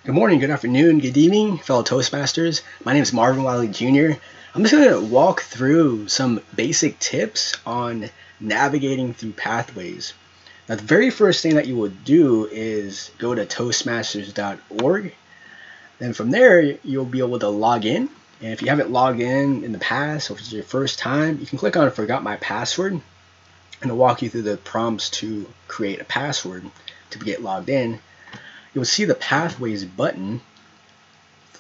Good morning, good afternoon, good evening, fellow Toastmasters. My name is Marvin Wiley Jr. I'm just going to walk through some basic tips on navigating through pathways. Now, the very first thing that you will do is go to toastmasters.org. Then from there, you'll be able to log in. And if you haven't logged in the past, or if it's your first time, you can click on Forgot My Password, and it'll walk you through the prompts to create a password to get logged in. You'll see the Pathways button.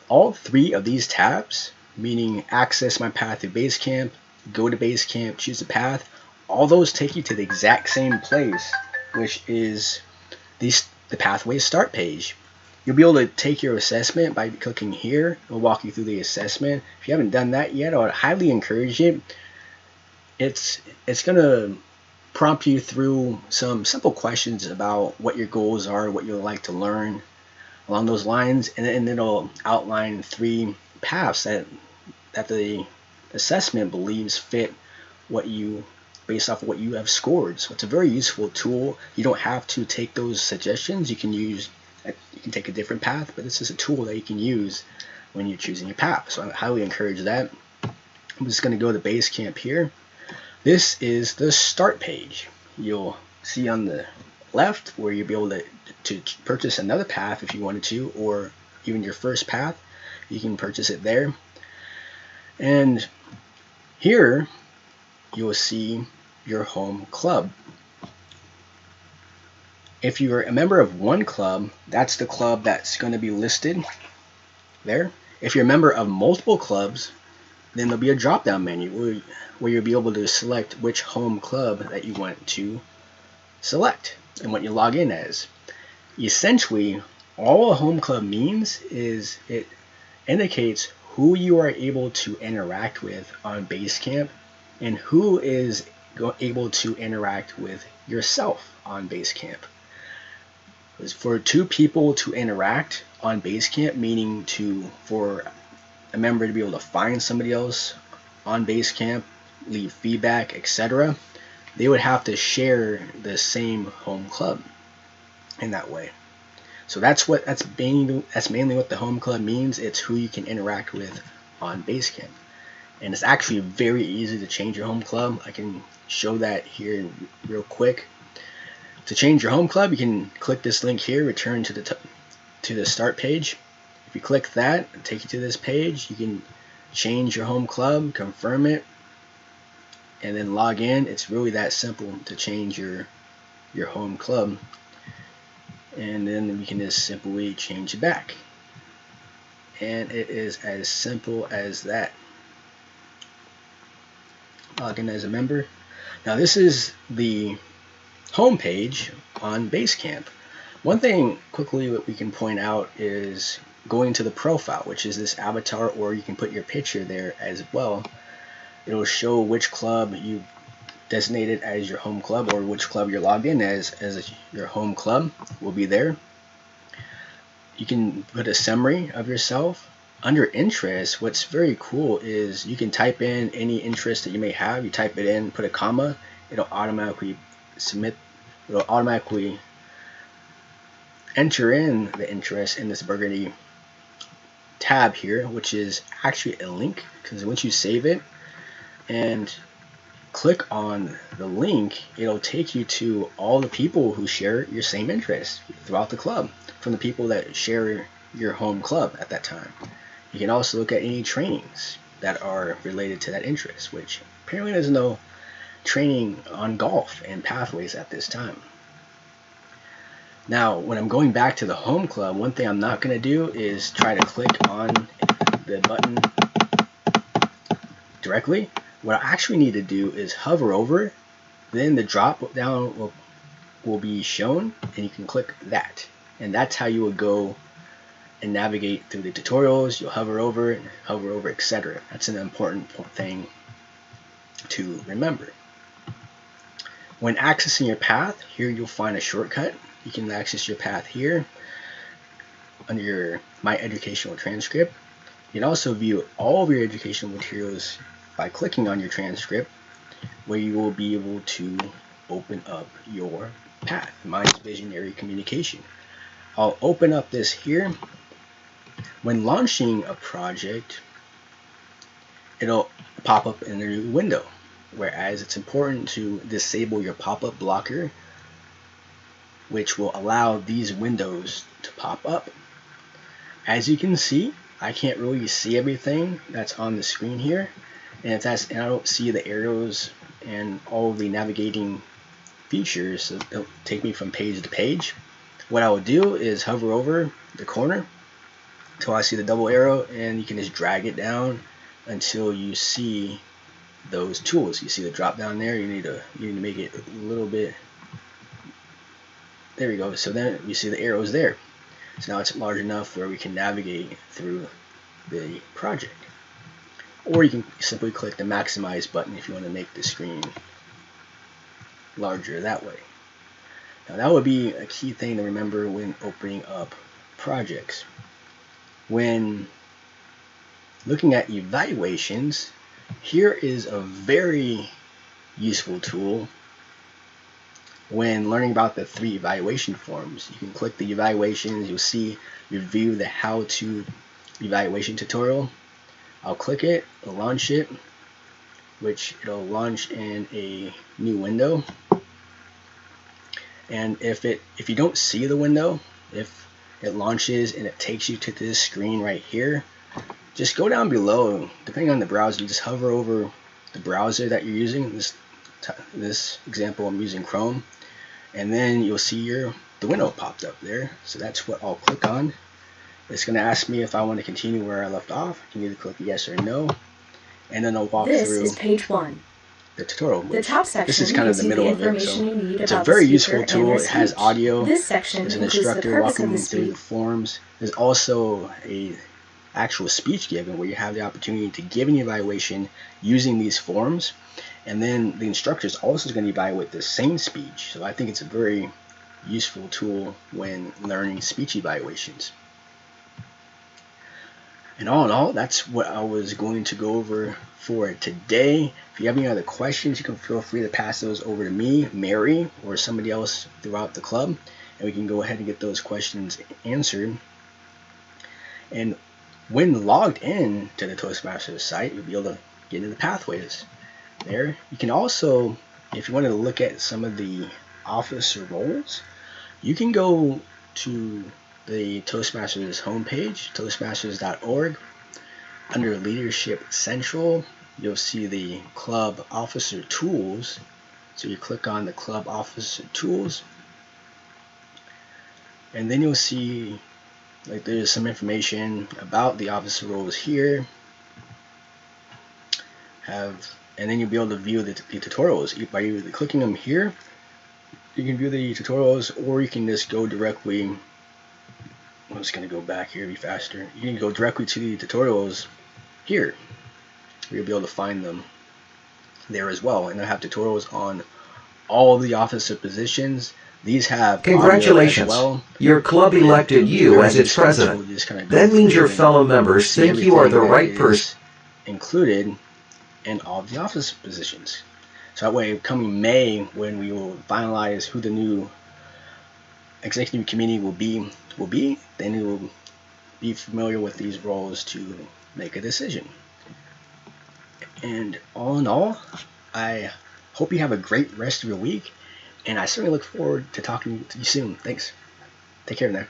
All three of these tabs, meaning Access My Path through Basecamp, Go to Basecamp, Choose a Path, all those take you to the exact same place, which is the Pathways start page. You'll be able to take your assessment by clicking here. It'll walk you through the assessment. If you haven't done that yet, I would highly encourage it. It's going to prompt you through some simple questions about what your goals are, what you'd like to learn along those lines, and then it'll outline 3 paths that the assessment believes fit what you, based off of what you have scored. So it's a very useful tool. You don't have to take those suggestions. You can take a different path, but this is a tool that you can use when you're choosing your path. So I highly encourage that. I'm just going to go to Basecamp here. This is the start page. You'll see on the left where you'll be able to purchase another path if you wanted to, or even your first path. You can purchase it there. And here you'll see your home club. If you're a member of one club, that's the club that's going to be listed there. If you're a member of multiple clubs, then there'll be a drop-down menu where you'll be able to select which home club that you want to select and what you log in as. Essentially, all a home club means is it indicates who you are able to interact with on Basecamp and who is able to interact with yourself on Basecamp. For 2 people to interact on Basecamp, meaning for a member to be able to find somebody else on Basecamp, leave feedback, etc., they would have to share the same home club in that way. So that's mainly what the home club means. It's who you can interact with on Basecamp. And it's actually very easy to change your home club. I can show that here real quick. To change your home club, you can click this link here, return to the start page. If you click that, it'll take you to this page. You can change your home club, confirm it, and then log in. It's really that simple to change your home club. And then we can just simply change it back. And it is as simple as that. Log in as a member. Now this is the home page on Basecamp. One thing quickly that we can point out is going to the profile, which is this avatar, or you can put your picture there as well. It'll show which club you designated as your home club, or which club you're logged in as your home club will be there. You can put a summary of yourself. Under interests, what's very cool is you can type in any interest that you may have. You type it in, put a comma, it'll automatically enter in the interest in this burgundy tab here, which is actually a link, because once you save it and click on the link, it'll take you to all the people who share your same interests throughout the club, from the people that share your home club at that time. You can also look at any trainings that are related to that interest, which apparently there's no training on golf and pathways at this time. Now, when I'm going back to the home club, one thing I'm not going to do is try to click on the button directly. What I actually need to do is hover over, then the drop down will be shown, and you can click that. And that's how you would go and navigate through the tutorials. You'll hover over, etc. That's an important thing to remember. When accessing your path, here you'll find a shortcut. You can access your path here under your My Educational Transcript. You can also view all of your educational materials by clicking on your transcript, where you will be able to open up your path. Mine's Visionary Communication. I'll open up this here, When launching a project, it'll pop up in a new window, whereas it's important to disable your pop-up blocker, which will allow these windows to pop up. As you can see, I can't really see everything that's on the screen here, and I don't see the arrows and all of the navigating features, so they'll take me from page to page. What I will do is hover over the corner until I see the double arrow, and you can just drag it down until you see those tools. You see the drop down there. You need to make it a little bit. There we go. So then you see the arrows there. So now it's large enough where we can navigate through the project. Or you can simply click the maximize button if you want to make the screen larger that way. Now that would be a key thing to remember when opening up projects. When looking at evaluations, here is a very useful tool when learning about the 3 evaluation forms. You can click the evaluations, you'll see review the how-to evaluation tutorial. I'll click it, launch it, which it'll launch in a new window. And if you don't see the window, if it launches and it takes you to this screen right here, just go down below. Depending on the browser, you just hover over the browser that you're using. This example, I'm using Chrome, and then you'll see the window popped up there. So that's what I'll click on. It's going to ask me if I want to continue where I left off. You can either click yes or no, and then I'll walk through. This is page 1. The tutorial. The top section this is kind of the middle of it, so you need it's a about very the useful speaker tool. and It their has speech. audio. This section There's an includes the instructor purpose walking of you the through the speech. forms. There's also a actual speech given where you have the opportunity to give an evaluation using these forms, and then the instructor is also going to evaluate the same speech. So I think it's a very useful tool when learning speech evaluations. And all in all, that's what I was going to go over for today. If you have any other questions, you can feel free to pass those over to me, Mary, or somebody else throughout the club, and we can go ahead and get those questions answered. And when logged in to the Toastmasters site, you'll be able to get into the pathways there. You can also, if you wanted to look at some of the officer roles, you can go to the Toastmasters homepage, toastmasters.org. Under Leadership Central, you'll see the Club Officer Tools. So you click on the Club Officer Tools, and then you'll see there's some information about the officer roles here. And then you'll be able to view the tutorials by either clicking them here. You can view the tutorials, or you can just go directly. I'm just going to go back here to be faster. You can go directly to the tutorials here. You'll be able to find them there as well. And I have tutorials on all of the officer positions. These have Congratulations. Audio as well. Your club elected you as its president. That means your fellow members think you are the right person. Included in all of the officer positions. So that way, coming May, when we will finalize who the new executive committee will be, then you will be familiar with these roles to make a decision. And all in all, I hope you have a great rest of your week, and I certainly look forward to talking to you soon. Thanks. Take care now.